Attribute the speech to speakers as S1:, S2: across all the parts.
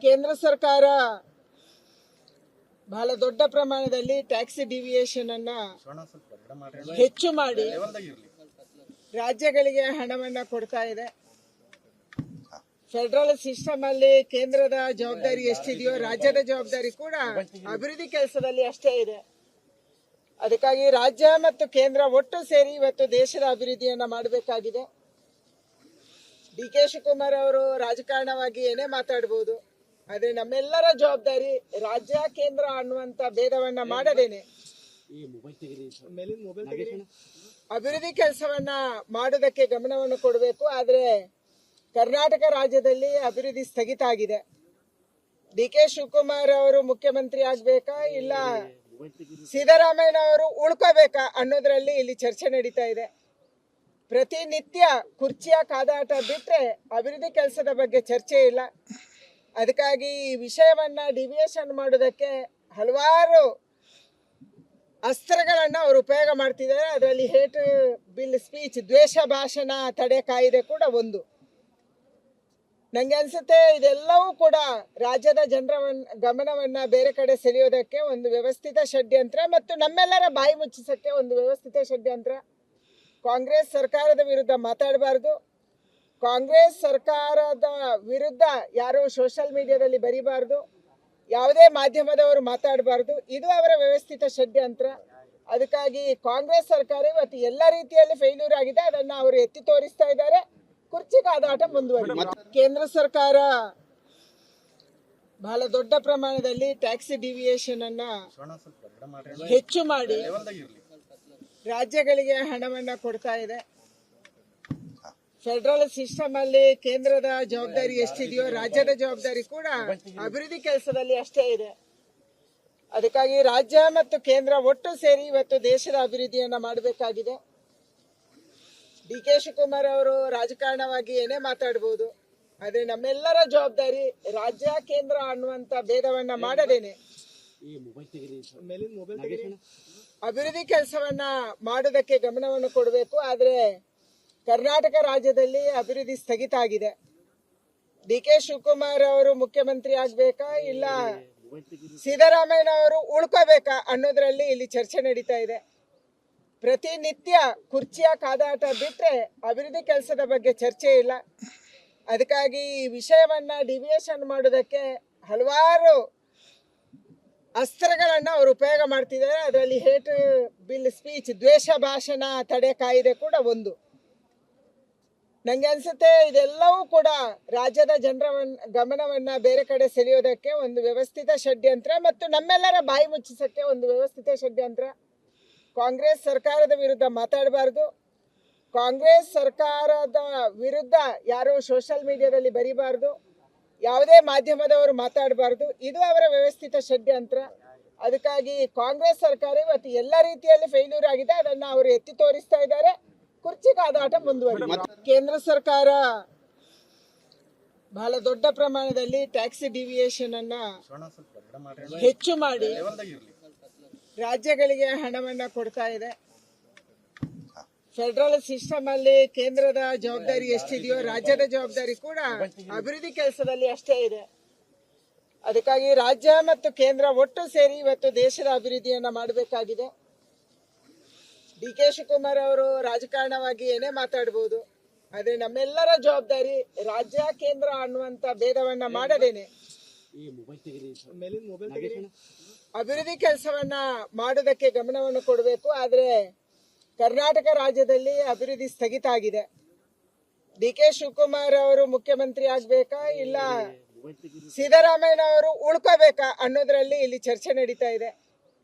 S1: ಕೇಂದ್ರ ಸರ್ಕಾರ ಬಹಳ ದೊಡ್ಡ ಪ್ರಮಾಣದಲ್ಲಿ ಟ್ಯಾಕ್ಸ್ ಡಿವಿಯೇಷನ್ ಅನ್ನ ಹೆಚ್ಚು ಮಾಡಿ ರಾಜ್ಯಗಳಿಗೆ ಹಣವನ್ನ ಕೊಡ್ತಾ ಇದೆ. ಫೆಡರಲ್ ಸಿಸ್ಟಮ್ ಅಲ್ಲಿ ಕೇಂದ್ರದ ಜವಾಬ್ದಾರಿ ಎಷ್ಟಿದೆಯೋ ರಾಜ್ಯದ ಜವಾಬ್ದಾರಿ ಕೂಡ ಅಭಿವೃದ್ಧಿ ಕೆಲಸದಲ್ಲಿ ಅಷ್ಟೇ ಇದೆ. ಅದಕ್ಕಾಗಿ ರಾಜ್ಯ ಮತ್ತು ಕೇಂದ್ರ ಒಟ್ಟು ಸೇರಿ ಇವತ್ತು ದೇಶದ ಅಭಿವೃದ್ಧಿಯನ್ನ ಮಾಡಬೇಕಾಗಿದೆ. ಡಿ.ಕೆ. ಶಿವಕುಮಾರ್ ಅವರು ರಾಜಕಾರಣವಾಗಿ ಏನೇ ಮಾತಾಡಬಹುದು, ಆದ್ರೆ ನಮ್ಮೆಲ್ಲರ ಜವಾಬ್ದಾರಿ ರಾಜ್ಯ ಕೇಂದ್ರ ಅನ್ನುವಂತ ಭೇದವನ್ನ ಮಾಡದೇನೆ ಅಭಿವೃದ್ಧಿ ಕೆಲಸವನ್ನ ಮಾಡೋದಕ್ಕೆ ಗಮನವನ್ನು ಕೊಡಬೇಕು. ಆದ್ರೆ ಕರ್ನಾಟಕ ರಾಜ್ಯದಲ್ಲಿ ಅಭಿವೃದ್ಧಿ ಸ್ಥಗಿತ ಆಗಿದೆ. ಡಿ.ಕೆ. ಶಿವಕುಮಾರ್ ಅವರು ಮುಖ್ಯಮಂತ್ರಿ ಆಗ್ಬೇಕಾ ಇಲ್ಲ ಸಿದ್ದರಾಮಯ್ಯ ಅವರು ಉಳ್ಕೋಬೇಕಾ ಅನ್ನೋದ್ರಲ್ಲಿ ಇಲ್ಲಿ ಚರ್ಚೆ ನಡೀತಾ ಇದೆ. ಪ್ರತಿನಿತ್ಯ ಕುರ್ಚಿಯ ಕಾದಾಟ ಬಿಟ್ರೆ ಅಭಿವೃದ್ಧಿ ಕೆಲಸದ ಬಗ್ಗೆ ಚರ್ಚೆ ಇಲ್ಲ. ಅದಕ್ಕಾಗಿ ಈ ವಿಷಯವನ್ನ ಡಿವಿಯೇಷನ್ ಮಾಡೋದಕ್ಕೆ ಹಲವಾರು ಅಸ್ತ್ರಗಳನ್ನ ಅವರು ಉಪಯೋಗ ಮಾಡ್ತಿದ್ದಾರೆ. ಅದರಲ್ಲಿ ಹೇಟ್ ಬಿಲ್ ಸ್ಪೀಚ್, ದ್ವೇಷ ಭಾಷಣ ತಡೆ ಕಾಯ್ದೆ ಕೂಡ ಒಂದು. ನಂಗೆ ಅನ್ಸುತ್ತೆ ಇದೆಲ್ಲವೂ ಕೂಡ ರಾಜ್ಯದ ಜನರ ಗಮನವನ್ನ ಬೇರೆ ಕಡೆ ಸೆಳೆಯೋದಕ್ಕೆ ಒಂದು ವ್ಯವಸ್ಥಿತ ಷಡ್ಯಂತ್ರ ಮತ್ತು ನಮ್ಮೆಲ್ಲರ ಬಾಯಿ ಮುಚ್ಚಿಸಕ್ಕೆ ಒಂದು ವ್ಯವಸ್ಥಿತ ಷಡ್ಯಂತ್ರ. ಕಾಂಗ್ರೆಸ್ ಸರ್ಕಾರದ ವಿರುದ್ಧ ಮಾತಾಡಬಾರ್ದು. ಕಾಂಗ್ರೆಸ್ ಸರ್ಕಾರದ ವಿರುದ್ಧ ಯಾರು ಸೋಷಿಯಲ್ ಮೀಡಿಯಾದಲ್ಲಿ ಬರೀಬಾರ್ದು. ಯಾವುದೇ ಮಾಧ್ಯಮದವರು ಮಾತಾಡಬಾರ್ದು. ಇದು ಅವರ ವ್ಯವಸ್ಥಿತ ಷಡ್ಯಂತ್ರ. ಅದಕ್ಕಾಗಿ ಕಾಂಗ್ರೆಸ್ ಸರ್ಕಾರ ಇವತ್ತು ಎಲ್ಲ ರೀತಿಯಲ್ಲಿ ಫೇಲ್ಯೂರ್ ಆಗಿದೆ. ಅದನ್ನ ಅವರು ಎತ್ತಿ ತೋರಿಸ್ತಾ ಇದ್ದಾರೆ. ಕುರ್ಚಿ ಕಾದಾಟ ಮುಂದುವರಿದೆ. ಕೇಂದ್ರ ಸರ್ಕಾರ ಬಹಳ ದೊಡ್ಡ ಪ್ರಮಾಣದಲ್ಲಿ ಟ್ಯಾಕ್ಸ್ ಡಿವಿಯೇಷನ್ ಅನ್ನ ಹೆಚ್ಚು ಮಾಡಿ ರಾಜ್ಯಗಳಿಗೆ ಹಣವನ್ನ ಕೊಡ್ತಾ ಇದೆ. ಫೆಡರಲ್ ಸಿಸ್ಟಮ್ ಅಲ್ಲಿ ಕೇಂದ್ರದ ಜವಾಬ್ದಾರಿ ಎಷ್ಟಿದೆಯೋ ರಾಜ್ಯದ ಜವಾಬ್ದಾರಿ ಕೂಡ ಅಭಿವೃದ್ಧಿ ಕೆಲಸದಲ್ಲಿ ಅಷ್ಟೇ ಇದೆ. ಅದಕ್ಕಾಗಿ ರಾಜ್ಯ ಮತ್ತು ಕೇಂದ್ರ ಒಟ್ಟು ಸೇರಿ ಇವತ್ತು ದೇಶದ ಅಭಿವೃದ್ಧಿಯನ್ನ ಮಾಡಬೇಕಾಗಿದೆ. ಡಿ.ಕೆ. ಶಿವಕುಮಾರ್ ಅವರು ರಾಜಕಾರಣವಾಗಿ ಏನೇ ಮಾತಾಡಬಹುದು, ಆದ್ರೆ ನಮ್ಮೆಲ್ಲರ ಜವಾಬ್ದಾರಿ ರಾಜ್ಯ ಕೇಂದ್ರ ಅನ್ನುವಂತ ಭೇದವನ್ನ ಮಾಡದೇನೆ ಅಭಿವೃದ್ಧಿ ಕೆಲಸವನ್ನ ಮಾಡೋದಕ್ಕೆ ಗಮನವನ್ನು ಕೊಡಬೇಕು. ಆದ್ರೆ ಕರ್ನಾಟಕ ರಾಜ್ಯದಲ್ಲಿ ಅಭಿವೃದ್ಧಿ ಸ್ಥಗಿತ ಆಗಿದೆ. ಡಿ.ಕೆ. ಶಿವಕುಮಾರ್ ಅವರು ಮುಖ್ಯಮಂತ್ರಿ ಆಗ್ಬೇಕಾ ಇಲ್ಲ ಸಿದ್ದರಾಮಯ್ಯ ಅವರು ಉಳ್ಕೋಬೇಕಾ ಅನ್ನೋದ್ರಲ್ಲಿ ಇಲ್ಲಿ ಚರ್ಚೆ ನಡೀತಾ ಇದೆ. ಪ್ರತಿನಿತ್ಯ ಕುರ್ಚಿಯ ಕಾದಾಟ ಬಿಟ್ರೆ ಅಭಿವೃದ್ಧಿ ಕೆಲಸದ ಬಗ್ಗೆ ಚರ್ಚೆ ಇಲ್ಲ. ಅದಕ್ಕಾಗಿ ಈ ವಿಷಯವನ್ನ ಡಿವಿಯೇಷನ್ ಮಾಡೋದಕ್ಕೆ ಹಲವಾರು ಅಸ್ತ್ರಗಳನ್ನ ಅವರು ಉಪಯೋಗ ಮಾಡ್ತಿದ್ದಾರೆ. ಅದರಲ್ಲಿ ಹೇಟ್ ಬಿಲ್ ಸ್ಪೀಚ್, ದ್ವೇಷ ಭಾಷಣ ತಡೆ ಕಾಯ್ದೆ ಕೂಡ ಒಂದು. ನಂಗೆ ಅನ್ಸುತ್ತೆ ಇದೆಲ್ಲವೂ ಕೂಡ ರಾಜ್ಯದ ಜನರ ಗಮನವನ್ನ ಬೇರೆ ಕಡೆ ಸೆಳೆಯೋದಕ್ಕೆ ಒಂದು ವ್ಯವಸ್ಥಿತ ಷಡ್ಯಂತ್ರ ಮತ್ತು ನಮ್ಮೆಲ್ಲರ ಬಾಯಿ ಮುಚ್ಚಿಸಕ್ಕೆ ಒಂದು ವ್ಯವಸ್ಥಿತ ಷಡ್ಯಂತ್ರ. ಕಾಂಗ್ರೆಸ್ ಸರ್ಕಾರದ ವಿರುದ್ಧ ಮಾತಾಡಬಾರ್ದು. ಕಾಂಗ್ರೆಸ್ ಸರ್ಕಾರದ ವಿರುದ್ಧ ಯಾರು ಸೋಷಿಯಲ್ ಮೀಡಿಯಾದಲ್ಲಿ ಬರೀಬಾರ್ದು. ಯಾವುದೇ ಮಾಧ್ಯಮದವರು ಮಾತಾಡಬಾರ್ದು. ಇದು ಅವರ ವ್ಯವಸ್ಥಿತ ಷಡ್ಯಂತ್ರ. ಅದಕ್ಕಾಗಿ ಕಾಂಗ್ರೆಸ್ ಸರ್ಕಾರ ಇವತ್ತು ಎಲ್ಲ ರೀತಿಯಲ್ಲಿ ಫೇಲ್ಯೂರ್ ಆಗಿದೆ. ಅದನ್ನ ಅವರು ಎತ್ತಿ ತೋರಿಸ್ತಾ ಇದ್ದಾರೆ. ಕುರ್ಚಿ ಕಾದಾಟ ಮುಂದುವರಿದೆ. ಕೇಂದ್ರ ಸರ್ಕಾರ ಬಹಳ ದೊಡ್ಡ ಪ್ರಮಾಣದಲ್ಲಿ ಟ್ಯಾಕ್ಸ್ ಡಿವಿಯೇಷನ್ ಅನ್ನ ಹೆಚ್ಚು ಮಾಡಿ ರಾಜ್ಯಗಳಿಗೆ ಹಣವನ್ನ ಕೊಡ್ತಾ ಇದೆ. ಫೆಡರಲ್ ಸಿಸ್ಟಮ್ ಅಲ್ಲಿ ಕೇಂದ್ರದ ಜವಾಬ್ದಾರಿ ಎಷ್ಟಿದೆಯೋ ರಾಜ್ಯದ ಜವಾಬ್ದಾರಿ ಕೂಡ ಅಭಿವೃದ್ಧಿ ಕೆಲಸದಲ್ಲಿ ಅಷ್ಟೇ ಇದೆ. ಅದಕ್ಕಾಗಿ ರಾಜ್ಯ ಮತ್ತು ಕೇಂದ್ರ ಒಟ್ಟು ಸೇರಿ ಇವತ್ತು ದೇಶದ ಅಭಿವೃದ್ಧಿಯನ್ನ ಮಾಡಬೇಕಾಗಿದೆ. ಡಿ.ಕೆ. ಶಿವಕುಮಾರ್ ಅವರು ರಾಜಕಾರಣವಾಗಿ ಏನೇ ಮಾತಾಡಬಹುದು, ಆದ್ರೆ ನಮ್ಮೆಲ್ಲರ ಜವಾಬ್ದಾರಿ ರಾಜ್ಯ ಕೇಂದ್ರ ಅನ್ನುವಂತ ಭೇದವನ್ನ ಮಾಡದೇನೆ ಅಭಿವೃದ್ಧಿ ಕೆಲಸವನ್ನ ಮಾಡೋದಕ್ಕೆ ಗಮನವನ್ನು ಕೊಡಬೇಕು. ಆದ್ರೆ ಕರ್ನಾಟಕ ರಾಜ್ಯದಲ್ಲಿ ಅಭಿವೃದ್ಧಿ ಸ್ಥಗಿತ ಆಗಿದೆ. ಡಿ.ಕೆ. ಶಿವಕುಮಾರ್ ಅವರು ಮುಖ್ಯಮಂತ್ರಿ ಆಗ್ಬೇಕಾ ಇಲ್ಲ ಸಿದ್ದರಾಮಯ್ಯ ಅವರು ಉಳ್ಕೋಬೇಕಾ ಅನ್ನೋದ್ರಲ್ಲಿ ಇಲ್ಲಿ ಚರ್ಚೆ ನಡೀತಾ ಇದೆ.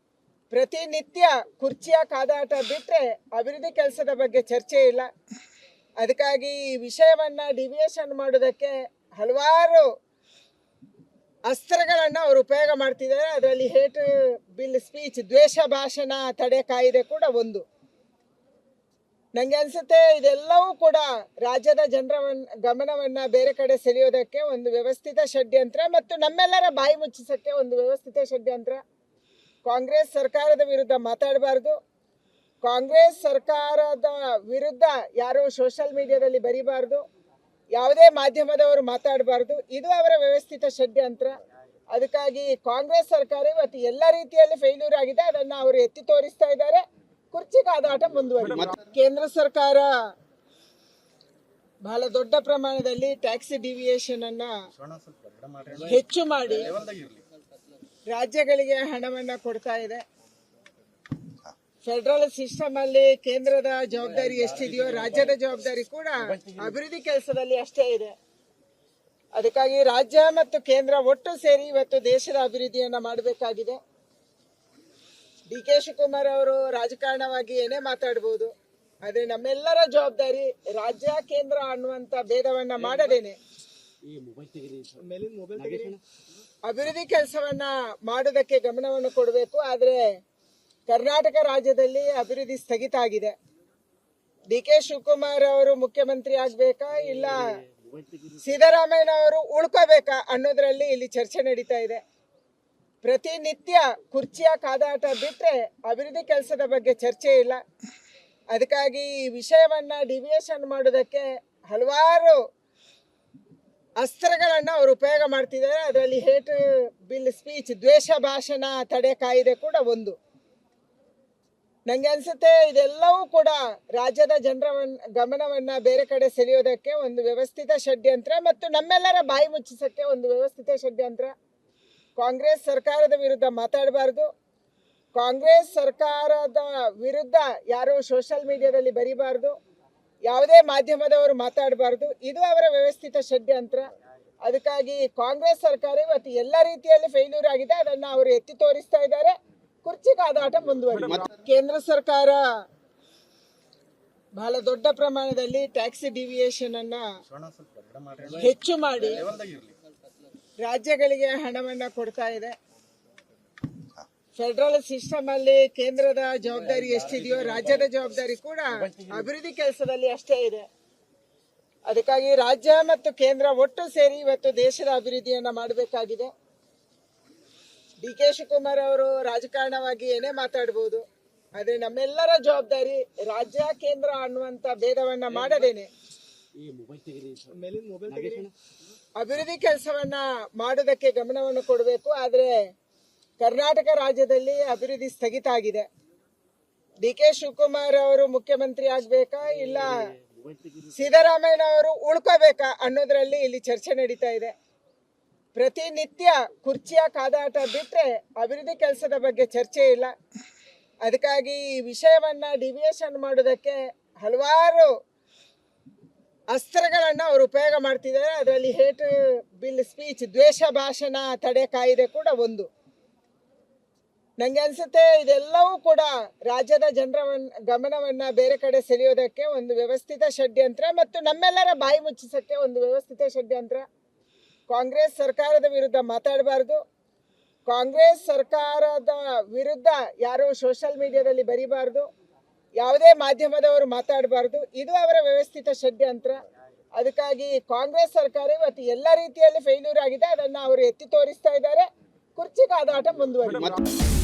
S1: ಪ್ರತಿನಿತ್ಯ ಕುರ್ಚಿಯ ಕಾದಾಟ ಬಿಟ್ರೆ ಅಭಿವೃದ್ಧಿ ಕೆಲಸದ ಬಗ್ಗೆ ಚರ್ಚೆ ಇಲ್ಲ. ಅದಕ್ಕಾಗಿ ಈ ವಿಷಯವನ್ನ ಡಿವಿಯೇಷನ್ ಮಾಡೋದಕ್ಕೆ ಹಲವಾರು ಅಸ್ತ್ರಗಳನ್ನ ಅವರು ಉಪಯೋಗ ಮಾಡ್ತಿದ್ದಾರೆ. ಅದರಲ್ಲಿ ಹೇಟ್ ಬಿಲ್ ಸ್ಪೀಚ್, ದ್ವೇಷ ಭಾಷಣ ತಡೆ ಕಾಯ್ದೆ ಕೂಡ ಒಂದು. ನಂಗೆ ಅನ್ಸುತ್ತೆ ಇದೆಲ್ಲವೂ ಕೂಡ ರಾಜ್ಯದ ಜನರ ಗಮನವನ್ನ ಬೇರೆ ಕಡೆ ಸೆಳೆಯೋದಕ್ಕೆ ಒಂದು ವ್ಯವಸ್ಥಿತ ಷಡ್ಯಂತ್ರ ಮತ್ತು ನಮ್ಮೆಲ್ಲರ ಬಾಯಿ ಮುಚ್ಚಿಸಕ್ಕೆ ಒಂದು ವ್ಯವಸ್ಥಿತ ಷಡ್ಯಂತ್ರ. ಕಾಂಗ್ರೆಸ್ ಸರ್ಕಾರದ ವಿರುದ್ಧ ಮಾತಾಡಬಾರ್ದು. ಕಾಂಗ್ರೆಸ್ ಸರ್ಕಾರದ ವಿರುದ್ಧ ಯಾರು ಸೋಷಿಯಲ್ ಮೀಡಿಯಾದಲ್ಲಿ ಬರೀಬಾರ್ದು. ಯಾವುದೇ ಮಾಧ್ಯಮದವರು ಮಾತಾಡಬಾರ್ದು. ಇದು ಅವರ ವ್ಯವಸ್ಥಿತ ಷಡ್ಯಂತ್ರ. ಅದಕ್ಕಾಗಿ ಕಾಂಗ್ರೆಸ್ ಸರ್ಕಾರ ಇವತ್ತು ಎಲ್ಲ ರೀತಿಯಲ್ಲಿ ಫೇಲ್ಯೂರ್ ಆಗಿದೆ. ಅದನ್ನ ಅವರು ಎತ್ತಿ ತೋರಿಸ್ತಾ ಇದ್ದಾರೆ. ಕುರ್ಚಿ ಕಾದಾಟ ಮುಂದುವರಿದೆ. ಕೇಂದ್ರ ಸರ್ಕಾರ ಬಹಳ ದೊಡ್ಡ ಪ್ರಮಾಣದಲ್ಲಿ ಟ್ಯಾಕ್ಸ್ ಡಿವಿಯೇಷನ್ ಅನ್ನ ಹೆಚ್ಚು ಮಾಡಿ ರಾಜ್ಯಗಳಿಗೆ ಹಣವನ್ನ ಕೊಡ್ತಾ ಇದೆ. ಫೆಡರಲ್ ಸಿಸ್ಟಮ್ ಅಲ್ಲಿ ಕೇಂದ್ರದ ಜವಾಬ್ದಾರಿ ಎಷ್ಟಿದೆಯೋ ರಾಜ್ಯದ ಜವಾಬ್ದಾರಿ ಕೂಡ ಅಭಿವೃದ್ಧಿ ಕೆಲಸದಲ್ಲಿ ಅಷ್ಟೇ ಇದೆ. ಅದಕ್ಕಾಗಿ ರಾಜ್ಯ ಮತ್ತು ಕೇಂದ್ರ ಒಟ್ಟು ಸೇರಿ ಇವತ್ತು ದೇಶದ ಅಭಿವೃದ್ಧಿಯನ್ನ ಮಾಡಬೇಕಾಗಿದೆ. ಡಿ ಕೆ ಶಿವಕುಮಾರ್ ಅವರು ರಾಜಕಾರಣವಾಗಿ ಏನೇ ಮಾತಾಡಬಹುದು, ಆದ್ರೆ ನಮ್ಮೆಲ್ಲರ ಜವಾಬ್ದಾರಿ ರಾಜ್ಯ ಕೇಂದ್ರ ಅನ್ನುವಂತ ಭೇದವನ್ನ ಮಾಡದೇನೆ ಅಭಿವೃದ್ಧಿ ಕೆಲಸವನ್ನ ಮಾಡೋದಕ್ಕೆ ಗಮನವನ್ನು ಕೊಡಬೇಕು. ಆದ್ರೆ ಕರ್ನಾಟಕ ರಾಜ್ಯದಲ್ಲಿ ಅಭಿವೃದ್ಧಿ ಸ್ಥಗಿತ ಆಗಿದೆ. ಡಿ ಕೆ ಶಿವಕುಮಾರ್ ಅವರು ಮುಖ್ಯಮಂತ್ರಿ ಆಗ್ಬೇಕಾ ಇಲ್ಲ ಸಿದ್ದರಾಮಯ್ಯ ಅವರು ಉಳ್ಕೋಬೇಕಾ ಅನ್ನೋದ್ರಲ್ಲಿ ಇಲ್ಲಿ ಚರ್ಚೆ ನಡೀತಾ ಇದೆ. ಪ್ರತಿನಿತ್ಯ ಕುರ್ಚಿಯ ಕಾದಾಟ ಬಿಟ್ರೆ ಅಭಿವೃದ್ಧಿ ಕೆಲಸದ ಬಗ್ಗೆ ಚರ್ಚೆ ಇಲ್ಲ. ಅದಕ್ಕಾಗಿ ಈ ವಿಷಯವನ್ನ ಡಿವಿಯೇಷನ್ ಮಾಡೋದಕ್ಕೆ ಹಲವಾರು ಅಸ್ತ್ರಗಳನ್ನ ಅವರು ಉಪಯೋಗ ಮಾಡ್ತಿದ್ದಾರೆ. ಅದರಲ್ಲಿ ಹೇಟ್ ಬಿಲ್ ಸ್ಪೀಚ್, ದ್ವೇಷ ಭಾಷಣ ತಡೆ ಕಾಯ್ದೆ ಕೂಡ ಒಂದು. ನಂಗೆ ಅನ್ಸುತ್ತೆ ಇದೆಲ್ಲವೂ ಕೂಡ ರಾಜ್ಯದ ಜನರ ಗಮನವನ್ನ ಬೇರೆ ಕಡೆ ಸೆಳೆಯೋದಕ್ಕೆ ಒಂದು ವ್ಯವಸ್ಥಿತ ಷಡ್ಯಂತ್ರ ಮತ್ತು ನಮ್ಮೆಲ್ಲರ ಬಾಯಿ ಮುಚ್ಚಿಸಕ್ಕೆ ಒಂದು ವ್ಯವಸ್ಥಿತ ಷಡ್ಯಂತ್ರ. ಕಾಂಗ್ರೆಸ್ ಸರ್ಕಾರದ ವಿರುದ್ಧ ಮಾತಾಡಬಾರ್ದು. ಕಾಂಗ್ರೆಸ್ ಸರ್ಕಾರದ ವಿರುದ್ಧ ಯಾರು ಸೋಷಿಯಲ್ ಮೀಡಿಯಾದಲ್ಲಿ ಬರೀಬಾರ್ದು. ಯಾವುದೇ ಮಾಧ್ಯಮದವರು ಮಾತಾಡಬಾರ್ದು. ಇದು ಅವರ ವ್ಯವಸ್ಥಿತ ಷಡ್ಯಂತ್ರ. ಅದಕ್ಕಾಗಿ ಕಾಂಗ್ರೆಸ್ ಸರ್ಕಾರ ಇವತ್ತು ಎಲ್ಲ ರೀತಿಯಲ್ಲಿ ಫೇಲ್ಯೂರ್ ಆಗಿದೆ. ಅದನ್ನ ಅವರು ಎತ್ತಿ ತೋರಿಸ್ತಾ ಇದ್ದಾರೆ. ಕುರ್ಚಿ ಕಾದಾಟ ಮುಂದುವರಿದೆ. ಕೇಂದ್ರ ಸರ್ಕಾರ ಬಹಳ ದೊಡ್ಡ ಪ್ರಮಾಣದಲ್ಲಿ ಟ್ಯಾಕ್ಸ್ ಡಿವಿಯೇಷನ್ ಅನ್ನ ಹೆಚ್ಚು ಮಾಡಿ ರಾಜ್ಯಗಳಿಗೆ ಹಣವನ್ನ ಕೊಡ್ತಾ ಇದೆ. ಫೆಡರಲ್ ಸಿಸ್ಟಮ್ ಅಲ್ಲಿ ಕೇಂದ್ರದ ಜವಾಬ್ದಾರಿ ಎಷ್ಟಿದೆಯೋ ರಾಜ್ಯದ ಜವಾಬ್ದಾರಿ ಕೂಡ ಅಭಿವೃದ್ಧಿ ಕೆಲಸದಲ್ಲಿ ಅಷ್ಟೇ ಇದೆ. ಅದಕ್ಕಾಗಿ ರಾಜ್ಯ ಮತ್ತು ಕೇಂದ್ರ ಒಟ್ಟು ಸೇರಿ ಇವತ್ತು ದೇಶದ ಅಭಿವೃದ್ಧಿಯನ್ನ ಮಾಡಬೇಕಾಗಿದೆ. ಡಿ ಕೆ ಶಿವಕುಮಾರ್ ಅವರು ರಾಜಕಾರಣವಾಗಿ ಏನೇ ಮಾತಾಡಬಹುದು, ಆದ್ರೆ ನಮ್ಮೆಲ್ಲರ ಜವಾಬ್ದಾರಿ ರಾಜ್ಯ ಕೇಂದ್ರ ಅನ್ನುವಂತ ಭೇದವನ್ನ ಮಾಡದೇನೆ ಅಭಿವೃದ್ಧಿ ಕೆಲಸವನ್ನ ಮಾಡೋದಕ್ಕೆ ಗಮನವನ್ನು ಕೊಡಬೇಕು. ಆದ್ರೆ ಕರ್ನಾಟಕ ರಾಜ್ಯದಲ್ಲಿ ಅಭಿವೃದ್ಧಿ ಸ್ಥಗಿತ ಆಗಿದೆ. ಡಿ ಕೆ ಶಿವಕುಮಾರ್ ಅವರು ಮುಖ್ಯಮಂತ್ರಿ ಆಗ್ಬೇಕಾ ಇಲ್ಲ ಸಿದ್ದರಾಮಯ್ಯ ಅವರು ಉಳ್ಕೋಬೇಕಾ ಅನ್ನೋದ್ರಲ್ಲಿ ಇಲ್ಲಿ ಚರ್ಚೆ ನಡೀತಾ ಇದೆ. ಪ್ರತಿನಿತ್ಯ ಕುರ್ಚಿಯ ಕಾದಾಟ ಬಿಟ್ರೆ ಅಭಿವೃದ್ಧಿ ಕೆಲಸದ ಬಗ್ಗೆ ಚರ್ಚೆ ಇಲ್ಲ. ಅದಕ್ಕಾಗಿ ಈ ವಿಷಯವನ್ನ ಡಿವಿಯೇಷನ್ ಮಾಡೋದಕ್ಕೆ ಹಲವಾರು ಅಸ್ತ್ರಗಳನ್ನ ಅವರು ಉಪಯೋಗ ಮಾಡ್ತಿದ್ದಾರೆ. ಅದರಲ್ಲಿ ಹೇಟ್ ಬಿಲ್ ಸ್ಪೀಚ್, ದ್ವೇಷ ಭಾಷಣ ತಡೆ ಕಾಯ್ದೆ ಕೂಡ ಒಂದು. ನಂಗೆ ಅನ್ಸುತ್ತೆ ಇದೆಲ್ಲವೂ ಕೂಡ ರಾಜ್ಯದ ಜನರ ಗಮನವನ್ನ ಬೇರೆ ಕಡೆ ಸೆಳೆಯೋದಕ್ಕೆ ಒಂದು ವ್ಯವಸ್ಥಿತ ಷಡ್ಯಂತ್ರ ಮತ್ತು ನಮ್ಮೆಲ್ಲರ ಬಾಯಿ ಮುಚ್ಚಿಸಕ್ಕೆ ಒಂದು ವ್ಯವಸ್ಥಿತ ಷಡ್ಯಂತ್ರ. ಕಾಂಗ್ರೆಸ್ ಸರ್ಕಾರದ ವಿರುದ್ಧ ಮಾತಾಡಬಾರ್ದು. ಕಾಂಗ್ರೆಸ್ ಸರ್ಕಾರದ ವಿರುದ್ಧ ಯಾರು ಸೋಷಿಯಲ್ ಮೀಡಿಯಾದಲ್ಲಿ ಬರೀಬಾರ್ದು. ಯಾವುದೇ ಮಾಧ್ಯಮದವರು ಮಾತಾಡಬಾರ್ದು. ಇದು ಅವರ ವ್ಯವಸ್ಥಿತ ಷಡ್ಯಂತ್ರ. ಅದಕ್ಕಾಗಿ ಕಾಂಗ್ರೆಸ್ ಸರ್ಕಾರ ಇವತ್ತು ಎಲ್ಲ ರೀತಿಯಲ್ಲಿ ಫೇಲ್ಯೂರ್ ಆಗಿದೆ. ಅದನ್ನ ಅವರು ಎತ್ತಿ ತೋರಿಸ್ತಾ ಇದ್ದಾರೆ. ಕುರ್ಚಿ ಕಾದಾಟ ಮುಂದುವರಿದೆ.